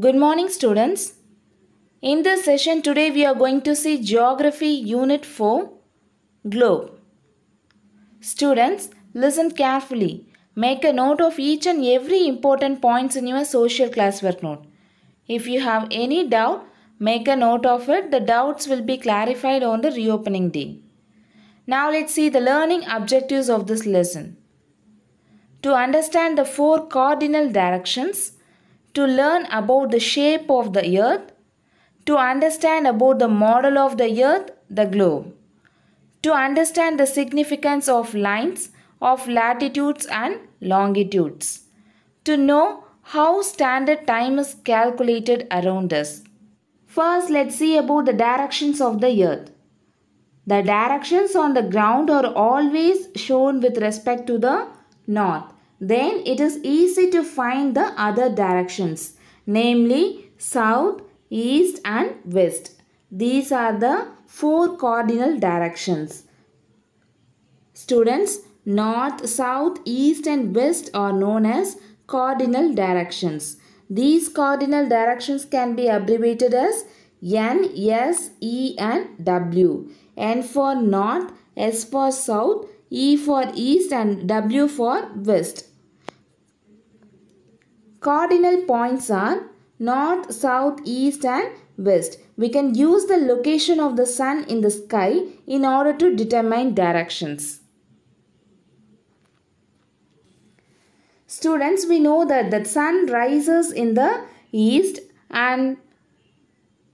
Good morning, students. In this session today we are going to see Geography Unit 4 Globe. Students, listen carefully. Make a note of each and every important points in your social classwork note. If you have any doubt, make a note of it. The doubts will be clarified on the reopening day. Now let's see the learning objectives of this lesson. To understand the four cardinal directions, to learn about the shape of the earth, to understand about the model of the earth, the globe, to understand the significance of lines of latitudes and longitudes, to know how standard time is calculated around us. First, let's see about the directions of the earth. The directions on the ground are always shown with respect to the north. Then it is easy to find the other directions, namely south, east and west. These are the four cardinal directions. Students, north, south, east and west are known as cardinal directions. These cardinal directions can be abbreviated as N, S, E and W. N for north, S for south, E for east and W for west. Cardinal points are north, south, east and west. We can use the location of the sun in the sky in order to determine directions. Students, we know that the sun rises in the east and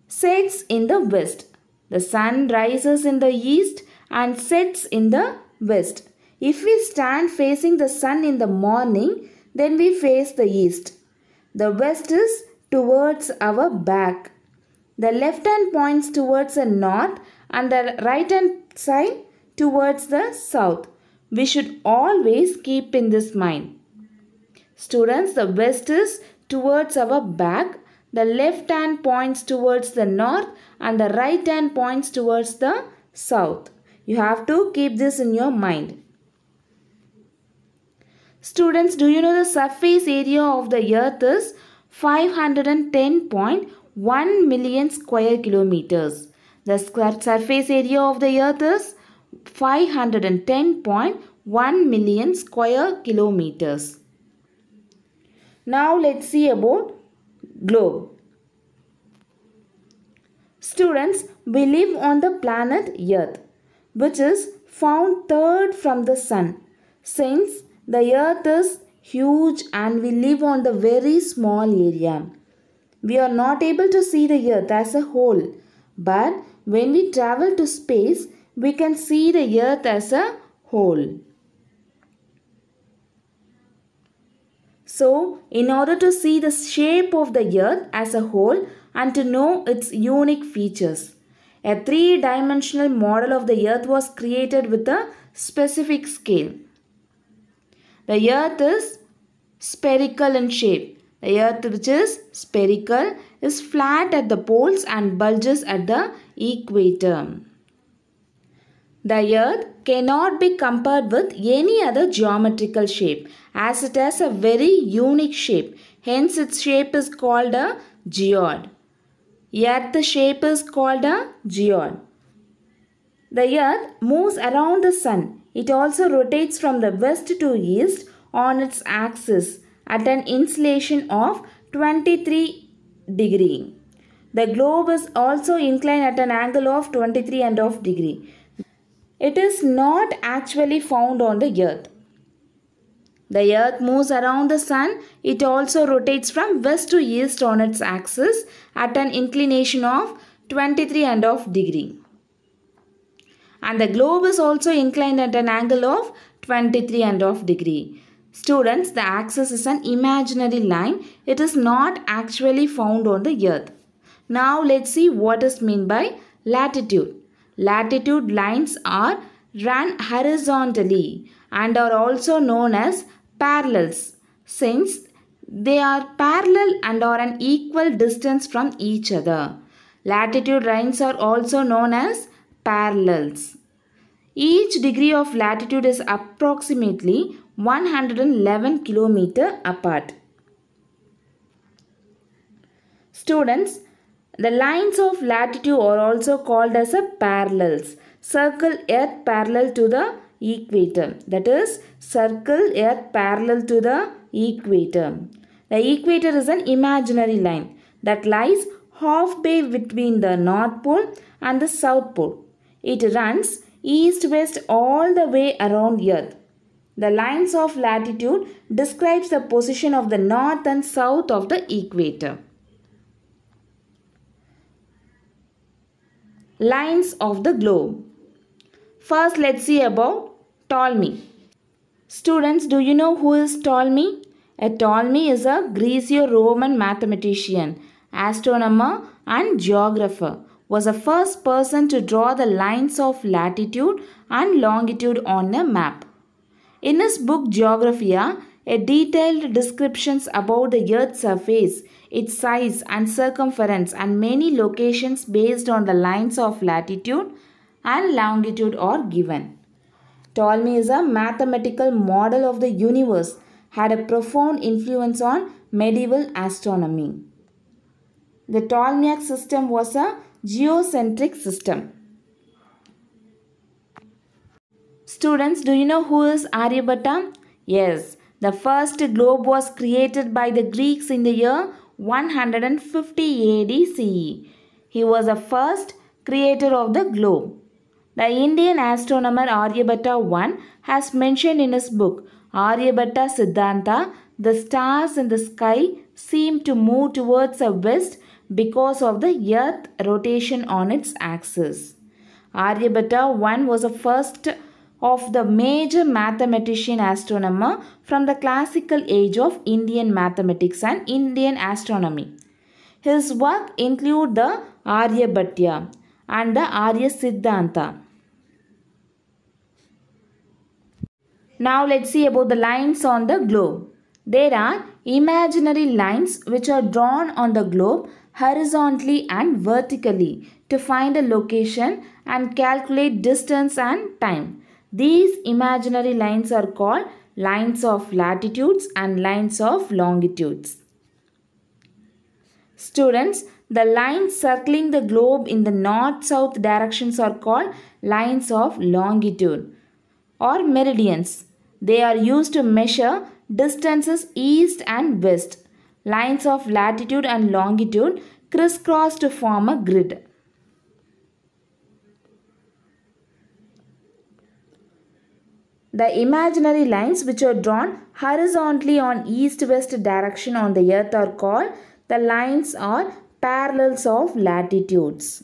sets in the west. The sun rises in the east and sets in the west. If we stand facing the sun in the morning, then we face the east. The west is towards our back. The left hand points towards the north and the right hand side towards the south. We should always keep in this mind. Students, the west is towards our back. The left hand points towards the north and the right hand points towards the south. You have to keep this in your mind. Students, do you know the surface area of the earth is 510.1 million square kilometers. The surface area of the earth is 510.1 million square kilometers. Now let's see about globe. Students, we live on the planet Earth, which is found third from the sun. Since the earth is huge and we live on the very small area, we are not able to see the earth as a whole. But when we travel to space, we can see the earth as a whole. So, in order to see the shape of the earth as a whole and to know its unique features, a three-dimensional model of the earth was created with a specific scale. The earth is spherical in shape. The earth, which is spherical, is flat at the poles and bulges at the equator. The earth cannot be compared with any other geometrical shape as it has a very unique shape. Hence its shape is called a geode. Earth's shape is called a geode. The earth moves around the sun. It also rotates from the west to east on its axis at an inclination of 23 degrees. The globe is also inclined at an angle of 23.5 degrees. It is not actually found on the earth. The earth moves around the sun. It also rotates from west to east on its axis at an inclination of 23.5 degrees. And the globe is also inclined at an angle of 23.5 degrees. Students, the axis is an imaginary line. It is not actually found on the earth. Now let's see what is meant by latitude. Latitude lines are run horizontally and are also known as parallels since they are parallel and are an equal distance from each other. Latitude lines are also known as parallels. Each degree of latitude is approximately 111 km apart. Students, the lines of latitude are also called as a parallels. Circle Earth parallel to the equator. That is, circle Earth parallel to the equator. The equator is an imaginary line that lies halfway between the North Pole and the South Pole. It runs east-west all the way around Earth. The lines of latitude describes the position of the north and south of the equator. Lines of the globe. First, let's see about Ptolemy. Students, do you know who is Ptolemy? Ptolemy is a Greco-Roman mathematician, astronomer and geographer. Was the first person to draw the lines of latitude and longitude on a map. In his book Geographia, a detailed descriptions about the Earth's surface, its size and circumference and many locations based on the lines of latitude and longitude are given. Ptolemy is a mathematical model of the universe, had a profound influence on medieval astronomy. The Ptolemaic system was a geocentric system. Students, do you know who is Aryabhatta? Yes, the first globe was created by the Greeks in the year 150 AD CE. He was the first creator of the globe. The Indian astronomer Aryabhatta I has mentioned in his book Aryabhatta Siddhanta, the stars in the sky seem to move towards the west because of the earth rotation on its axis. Aryabhatta I was the first of the major mathematician astronomer from the classical age of Indian mathematics and Indian astronomy. His work include the Aryabhatya and the Arya Siddhanta. Now let's see about the lines on the globe. There are imaginary lines which are drawn on the globe horizontally and vertically to find a location and calculate distance and time. These imaginary lines are called lines of latitudes and lines of longitudes. Students, the lines circling the globe in the north-south directions are called lines of longitude or meridians. They are used to measure distances east and west. Lines of latitude and longitude crisscross to form a grid. The imaginary lines which are drawn horizontally on east-west direction on the earth are called the lines or parallels of latitudes.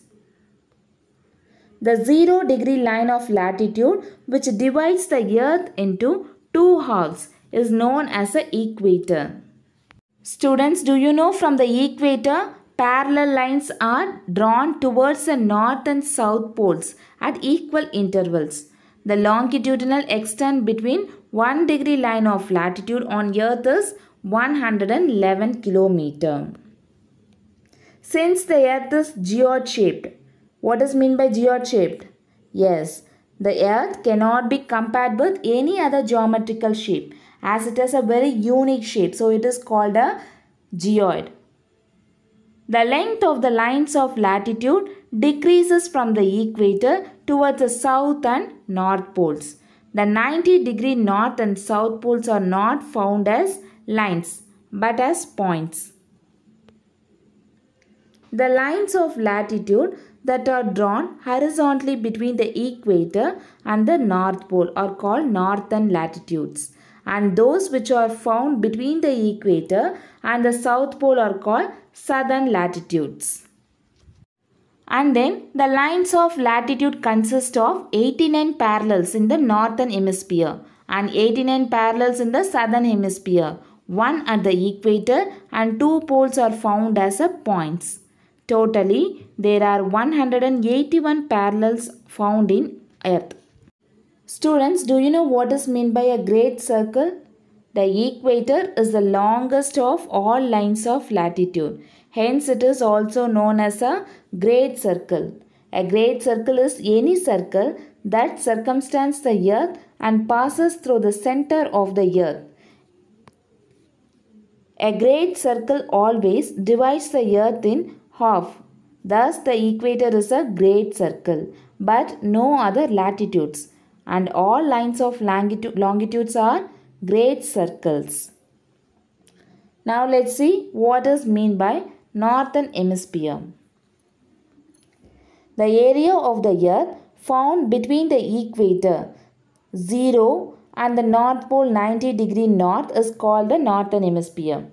The 0-degree line of latitude which divides the earth into two halves is known as the equator. Students, do you know from the equator, parallel lines are drawn towards the north and south poles at equal intervals. The longitudinal extent between 1-degree line of latitude on earth is 111 km. Since the earth is geode-shaped, what is meant by geode-shaped? Yes, the earth cannot be compared with any other geometrical shape as it has a very unique shape. So it is called a geoid. The length of the lines of latitude decreases from the equator towards the south and north poles. The 90-degree north and south poles are not found as lines but as points. The lines of latitude that are drawn horizontally between the equator and the north pole are called northern latitudes, and those which are found between the equator and the south pole are called southern latitudes. And then the lines of latitude consist of 89 parallels in the northern hemisphere and 89 parallels in the southern hemisphere. One at the equator and two poles are found as points. Totally, there are 181 parallels found in Earth. Students, do you know what is meant by a great circle? The equator is the longest of all lines of latitude. Hence, it is also known as a great circle. A great circle is any circle that circumstances the earth and passes through the center of the earth. A great circle always divides the earth in half. Thus, the equator is a great circle, but no other latitudes, and all lines of longitudes are great circles. Now, let's see what is meant by northern hemisphere. The area of the earth found between the equator 0 and the North Pole 90° north is called the northern hemisphere.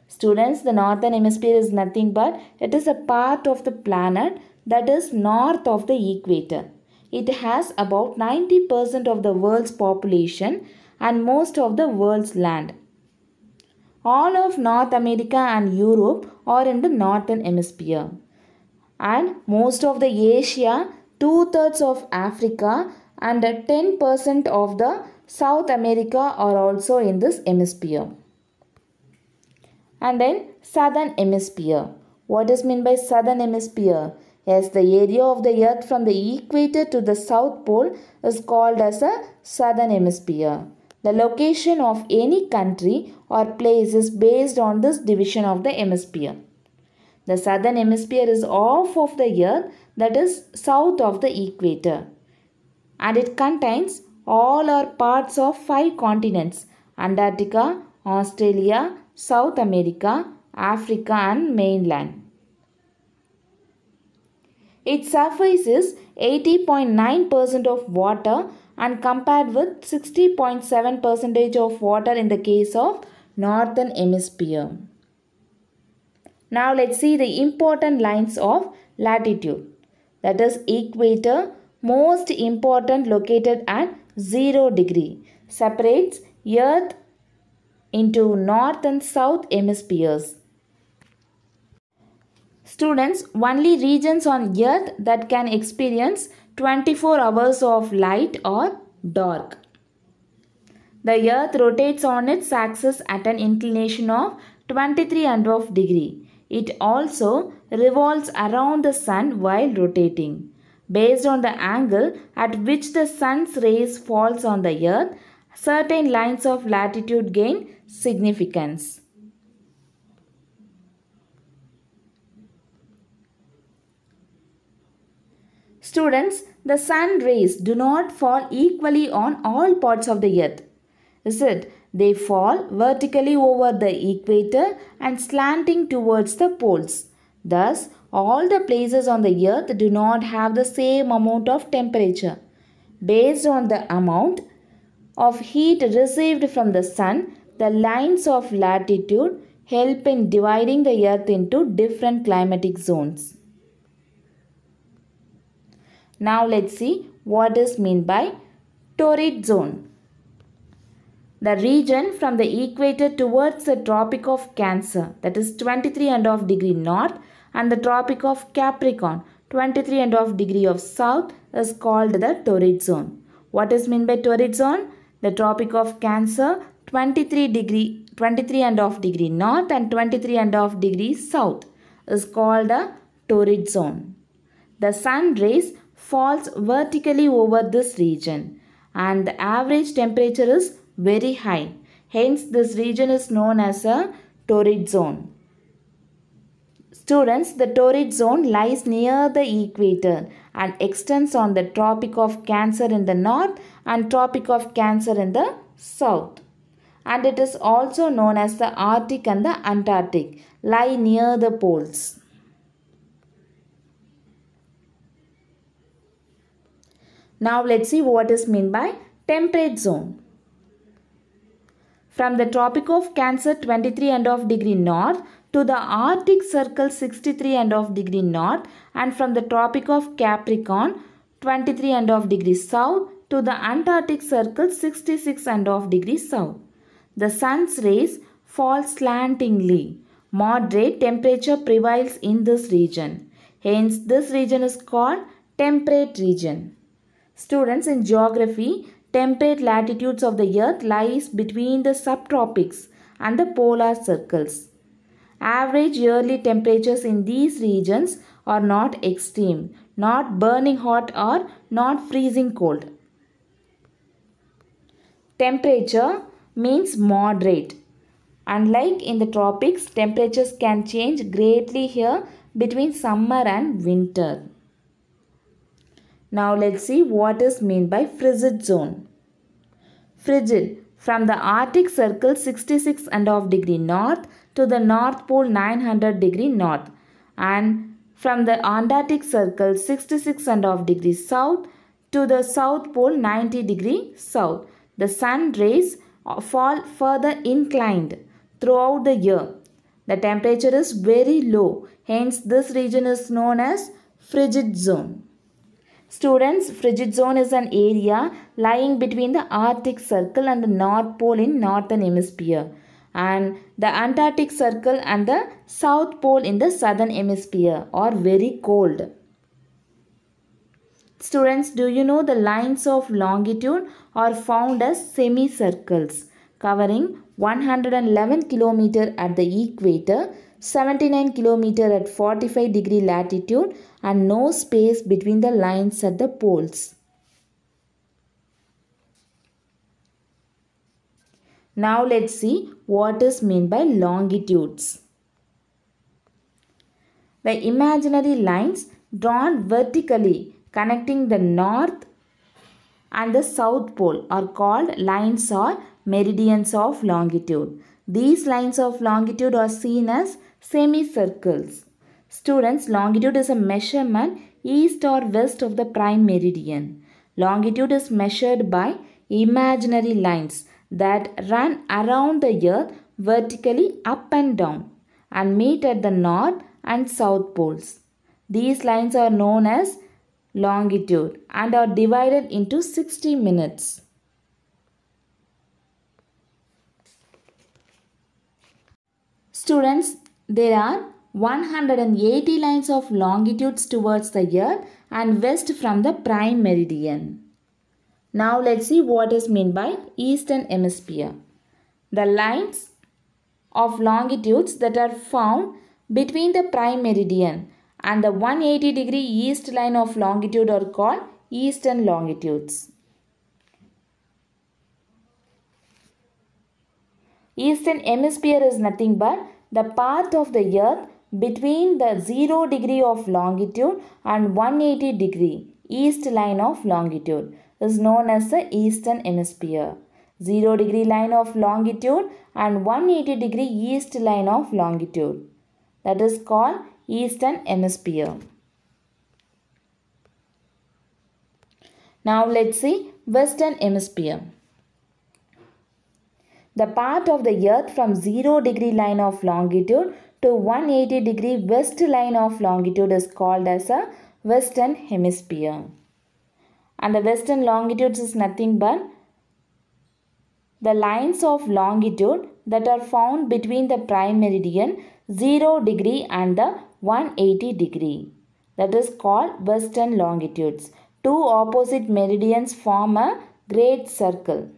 Students, the northern hemisphere is nothing but it is a part of the planet that is north of the equator. It has about 90% of the world's population and most of the world's land. All of North America and Europe are in the northern hemisphere. And most of the Asia, 2/3 of Africa and 10% of the South America are also in this hemisphere. And then southern hemisphere. What is meant by southern hemisphere? Yes, the area of the earth from the equator to the south pole is called as a southern hemisphere. The location of any country or place is based on this division of the hemisphere. The southern hemisphere is half of the earth that is south of the equator, and it contains all or parts of 5 continents: Antarctica, Australia, South America, Africa and mainland. Its surface is 80.9% of water and compared with 60.7% of water in the case of northern hemisphere. Now let's see the important lines of latitude. That is equator, most important, located at 0°, separates earth into north and south hemispheres. Students, only regions on earth that can experience 24 hours of light or dark. The earth rotates on its axis at an inclination of 23.5 degrees. It also revolves around the sun while rotating. Based on the angle at which the sun's rays falls on the earth, certain lines of latitude gain significance. Students, the sun rays do not fall equally on all parts of the earth. Is it? They fall vertically over the equator and slanting towards the poles. Thus, all the places on the earth do not have the same amount of temperature. Based on the amount of heat received from the sun, the lines of latitude help in dividing the earth into different climatic zones. Now let's see what is meant by torrid zone. The region from the equator towards the Tropic of Cancer, that is 23.5 degrees north, and the Tropic of Capricorn, 23.5 degrees of south, is called the torrid zone. What is meant by torrid zone? The Tropic of Cancer, 23.5 degrees north and 23.5 degrees south, is called a torrid zone. The sun rays falls vertically over this region, and the average temperature is very high. Hence, this region is known as a torrid zone. Students, the torrid zone lies near the equator and extends on the Tropic of Cancer in the north and Tropic of Cancer in the south. And it is also known as the Arctic and the Antarctic, lie near the poles. Now let's see what is meant by temperate zone. From the Tropic of Cancer 23.5 degrees north to the Arctic Circle 63.5 degrees north, and from the Tropic of Capricorn 23.5 degrees south to the Antarctic Circle 66.5 degrees south. The sun's rays fall slantingly. Moderate temperature prevails in this region. Hence, this region is called temperate region. Students, in geography, temperate latitudes of the earth lies between the subtropics and the polar circles. Average yearly temperatures in these regions are not extreme, not burning hot or not freezing cold. Temperature means moderate Unlike in the tropics, temperatures can change greatly here between summer and winter. Now let's see what is meant by frigid zone. Frigid, from the Arctic Circle 66.5° north to the North Pole 900° north, and from the Antarctic Circle 66.5° south to the South Pole 90° south. The sun rays fall further inclined throughout the year. The temperature is very low, hence this region is known as frigid zone. Students, frigid zone is an area lying between the Arctic Circle and the North Pole in Northern Hemisphere, and the Antarctic Circle and the South Pole in the Southern Hemisphere are very cold. Students, do you know the lines of longitude are found as semicircles covering 111 km at the equator, 79 km at 45° latitude, and no space between the lines at the poles. Now let's see what is meant by longitudes. The imaginary lines drawn vertically connecting the north and the south pole are called lines or meridians of longitude. These lines of longitude are seen as semicircles. Students, longitude is a measurement east or west of the prime meridian. Longitude is measured by imaginary lines that run around the earth vertically up and down and meet at the north and south poles. These lines are known as longitude and are divided into 60 minutes. Students, there are 180 lines of longitudes towards the earth and west from the prime meridian. Now let's see what is meant by eastern hemisphere. The lines of longitudes that are found between the prime meridian and the 180° east line of longitude are called eastern longitudes. Eastern hemisphere is nothing but the part of the earth between the 0° of longitude and 180° east line of longitude is known as the eastern hemisphere. 0° line of longitude and 180° east line of longitude, that is called eastern hemisphere. Now let's see western hemisphere. The part of the earth from 0° line of longitude to 180° west line of longitude is called as a western hemisphere. And the western longitudes is nothing but the lines of longitude that are found between the prime meridian 0° and the 180°. That is called western longitudes. Two opposite meridians form a great circle.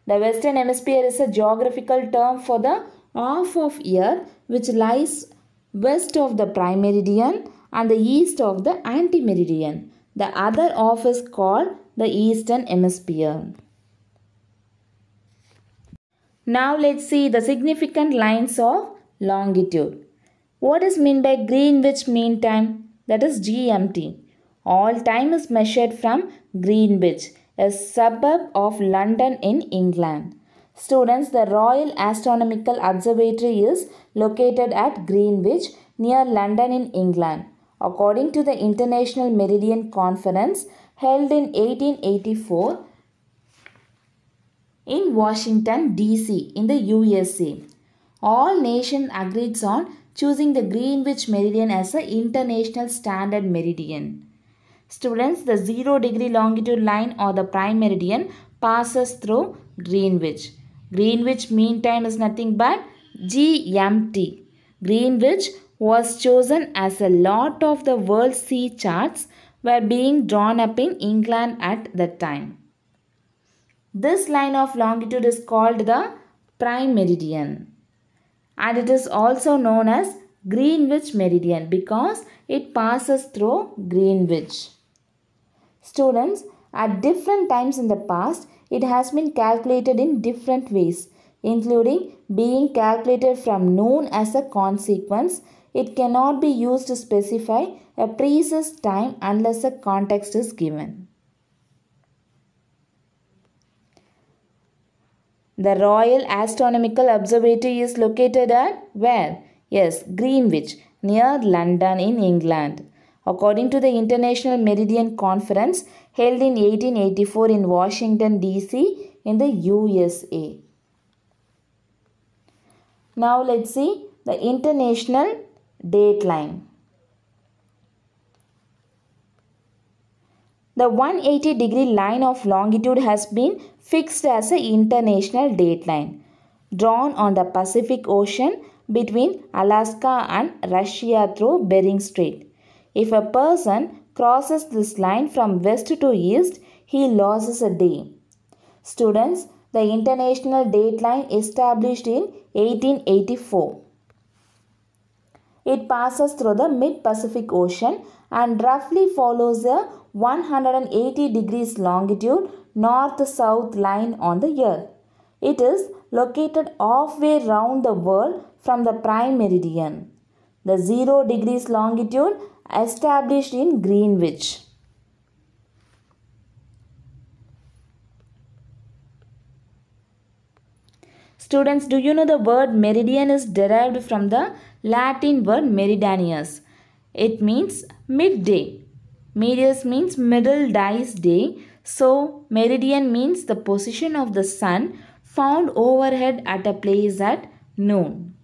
The western hemisphere is a geographical term for the half of earth which lies west of the prime meridian and the east of the anti-meridian. The other half is called the eastern hemisphere. Now let's see the significant lines of longitude. What is meant by Greenwich Mean Time? That is GMT. All time is measured from Greenwich, a suburb of London in England. Students, the Royal Astronomical Observatory is located at Greenwich near London in England. According to the International Meridian Conference held in 1884 in Washington, D.C. in the USA, all nations agreed on choosing the Greenwich Meridian as an international standard meridian. Students, the 0° longitude line or the prime meridian passes through Greenwich. Greenwich Mean Time is nothing but GMT. Greenwich was chosen as a lot of the world's sea charts were being drawn up in England at that time. This line of longitude is called the prime meridian, and it is also known as Greenwich Meridian because it passes through Greenwich. Students, at different times in the past, It has been calculated in different ways, including being calculated from noon as a consequence. It cannot be used to specify a precise time unless a context is given. The Royal Astronomical Observatory is located at where? Yes, Greenwich, near London in England. According to the International Meridian Conference held in 1884 in Washington, D.C. in the USA. Now let's see the international dateline. The 180-degree line of longitude has been fixed as an international dateline drawn on the Pacific Ocean between Alaska and Russia through Bering Strait. If a person crosses this line from west to east, he loses a day. Students, the international dateline established in 1884. It passes through the mid-Pacific Ocean and roughly follows a 180 degrees longitude north-south line on the earth. It is located halfway round the world from the prime meridian. The 0 degrees longitude established in Greenwich. Students, do you know the word meridian is derived from the Latin word meridianus? It means midday. Medius means middle dice day. So, meridian means the position of the sun found overhead at a place at noon.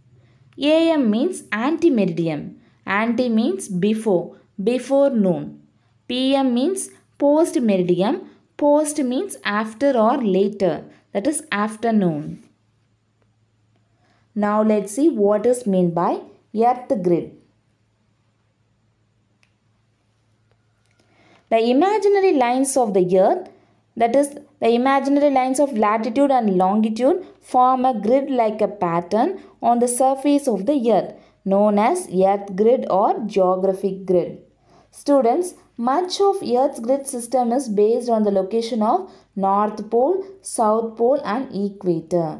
AM means anti-meridian. Anti means before noon. PM means post-meridian. Post means after or later, that is afternoon. Now let's see what is meant by earth grid. The imaginary lines of the earth, that is the imaginary lines of latitude and longitude, form a grid like a pattern on the surface of the earth, known as earth grid or geographic grid. Students, much of Earth's grid system is based on the location of North Pole, South Pole and equator.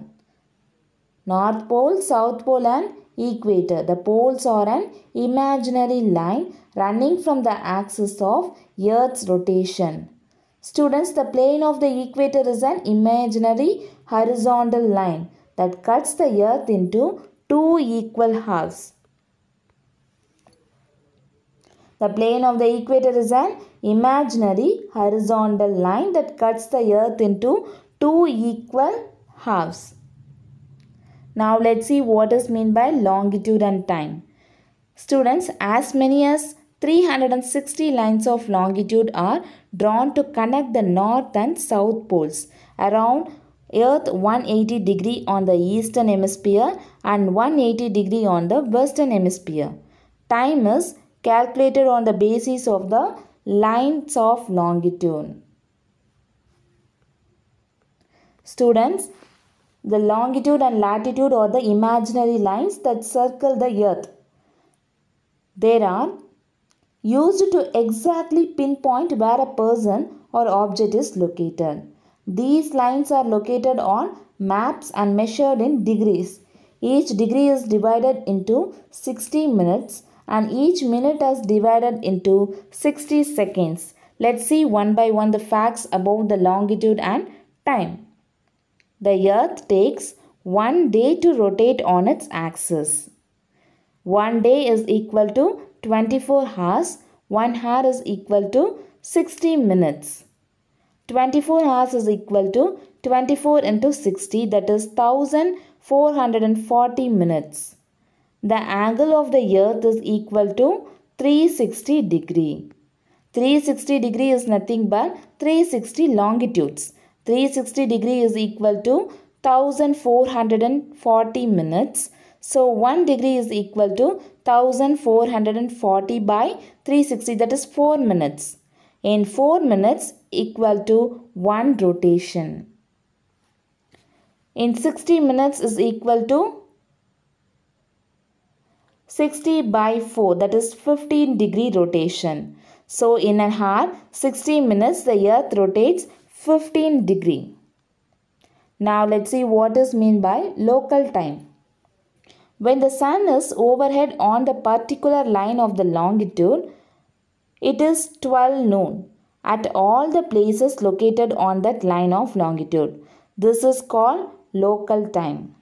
North Pole, South Pole and equator. The poles are an imaginary line running from the axis of Earth's rotation. Students, the plane of the equator is an imaginary horizontal line that cuts the Earth into two equal halves. The plane of the equator is an imaginary horizontal line that cuts the Earth into two equal halves. Now let's see what is meant by longitude and time. Students, as many as 360 lines of longitude are drawn to connect the north and south poles around Earth 180 degree on the eastern hemisphere and 180 degree on the western hemisphere. Time is calculated on the basis of the lines of longitude. Students, the longitude and latitude are the imaginary lines that circle the earth. They are used to exactly pinpoint where a person or object is located. These lines are located on maps and measured in degrees. Each degree is divided into 60 minutes and each minute is divided into 60 seconds. Let's see one by one the facts about the longitude and time. The earth takes 1 day to rotate on its axis. 1 day is equal to 24 hours. 1 hour is equal to 60 minutes. 24 hours is equal to 24 into 60, that is 1440 minutes. The angle of the earth is equal to 360 degree. 360 degree is nothing but 360 longitudes. 360 degree is equal to 1440 minutes. So 1 degree is equal to 1440 by 360, that is 4 minutes. In 4 minutes equal to 1 rotation. In 60 minutes is equal to 60 by 4, that is 15 degree rotation. So in an hour, 60 minutes the earth rotates 15 degree. Now let's see what is meant by local time. When the sun is overhead on the particular line of the longitude, it is 12 noon at all the places located on that line of longitude. This is called local time.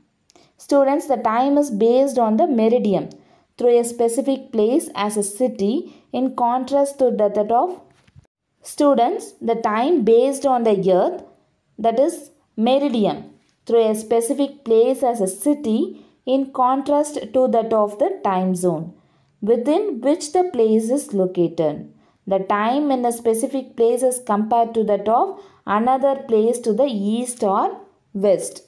Students, the time is based on the meridian through a specific place as a city in contrast to that of students, the time based on the earth, that is meridian, through a specific place as a city in contrast to that of the time zone within which the place is located. The time in a specific place is compared to that of another place to the east or west.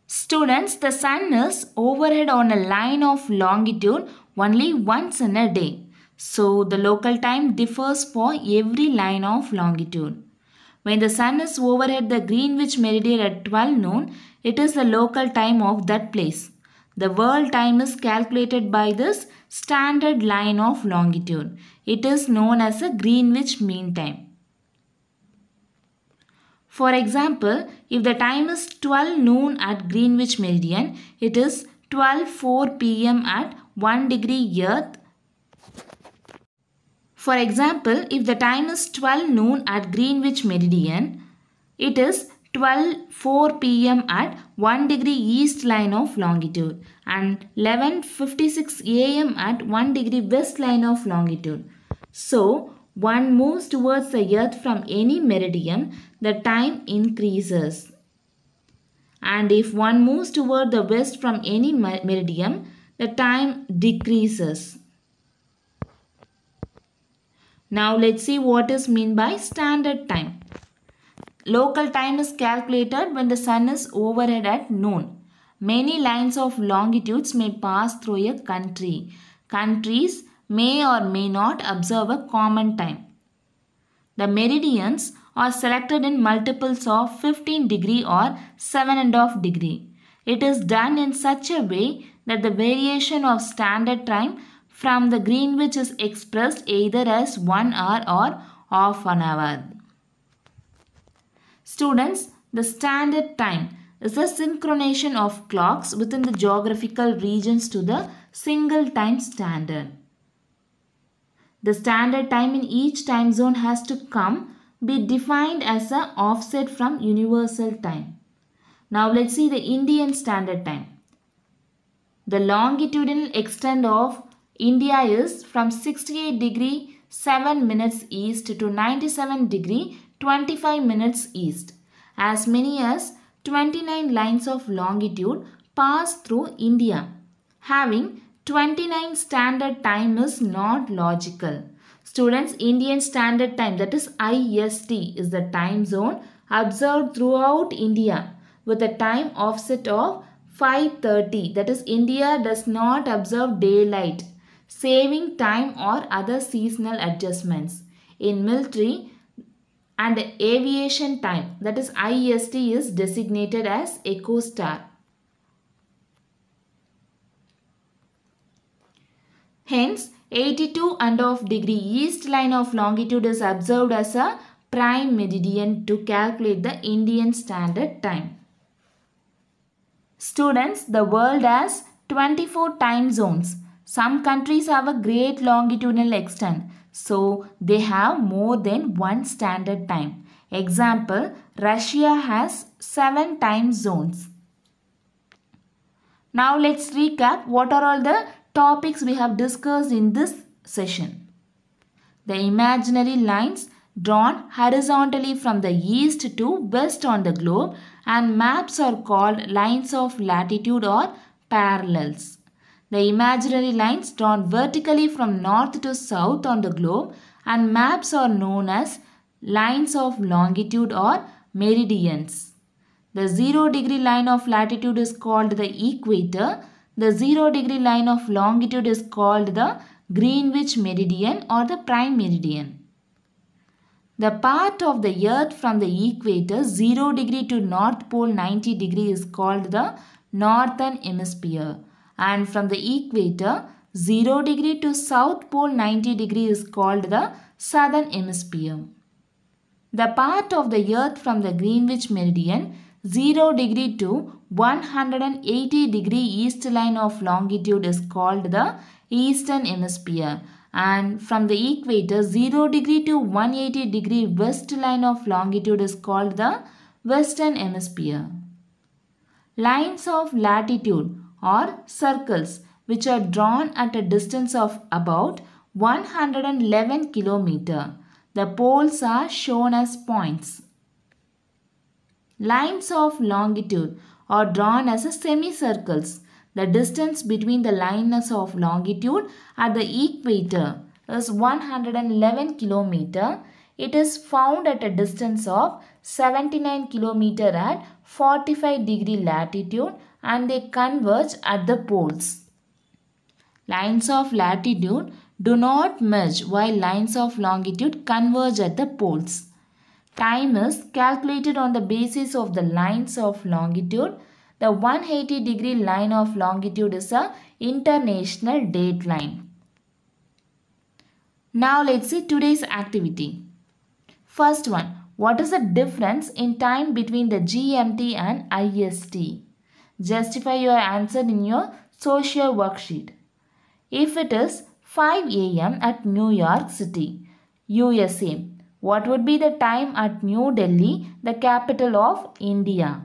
Students, the sun is overhead on a line of longitude only once in a day. So, the local time differs for every line of longitude. When the sun is overhead the Greenwich meridian at 12 noon, it is the local time of that place. The world time is calculated by this standard line of longitude. It is known as a Greenwich Mean Time. For example, if the time is 12 noon at Greenwich meridian, it is 12:04 p.m. at 1 degree earth. For example, if the time is 12 noon at Greenwich meridian, it is 12:04 p.m. at 1 degree east line of longitude and 11:56 a.m. at 1 degree west line of longitude. So, one moves towards the earth from any meridian, the time increases. And if one moves toward the west from any meridian, the time decreases. Now let's see what is meant by standard time. Local time is calculated when the sun is overhead at noon. Many lines of longitudes may pass through a country. Countries may or may not observe a common time. The meridians are selected in multiples of 15 degree or 7.5 degree. It is done in such a way that the variation of standard time from the Greenwich is expressed either as 1 hour or half an hour. Students, the standard time is a synchronization of clocks within the geographical regions to the single time standard. The standard time in each time zone has to be defined as an offset from universal time. Now let's see the Indian standard time. The longitudinal extent of India is from 68 degree 7 minutes east to 97 degree 25 minutes east. As many as 29 lines of longitude pass through India. Having 29 standard time is not logical. Students, Indian standard time, that is IST, is the time zone observed throughout India with a time offset of 5:30. That is, India does not observe daylight, saving time or other seasonal adjustments. In military and aviation time, that is IST, is designated as Echo Star. Hence, 82.5 degree east line of longitude is observed as a prime meridian to calculate the Indian standard time. Students, the world has 24 time zones. Some countries have a great longitudinal extent, so they have more than one standard time. Example, Russia has 7 time zones. Now let's recap what are all the topics we have discussed in this session. The imaginary lines drawn horizontally from the east to west on the globe and maps are called lines of latitude or parallels. The imaginary lines drawn vertically from north to south on the globe and maps are known as lines of longitude or meridians. The 0 degree line of latitude is called the equator. The 0 degree line of longitude is called the Greenwich meridian or the prime meridian. The part of the earth from the equator 0 degree to north pole 90 degree is called the northern hemisphere, and from the equator 0 degree to south pole 90 degree is called the southern hemisphere. The part of the earth from the Greenwich meridian 0 degree to 180 degree east line of longitude is called the eastern hemisphere, and from the equator 0 degree to 180 degree west line of longitude is called the western hemisphere. Lines of latitude or circles which are drawn at a distance of about 111 km. The poles are shown as points. Lines of longitude are drawn as semicircles. The distance between the lines of longitude at the equator is 111 km. It is found at a distance of 79 km at 45 degree latitude, and they converge at the poles. Lines of latitude do not merge while lines of longitude converge at the poles. Time is calculated on the basis of the lines of longitude. The 180 degree line of longitude is a international date line. Now let's see today's activity. First one, what is the difference in time between the GMT and IST? Justify your answer in your social worksheet. If it is 5 a.m. at New York City, USA, what would be the time at New Delhi, the capital of India?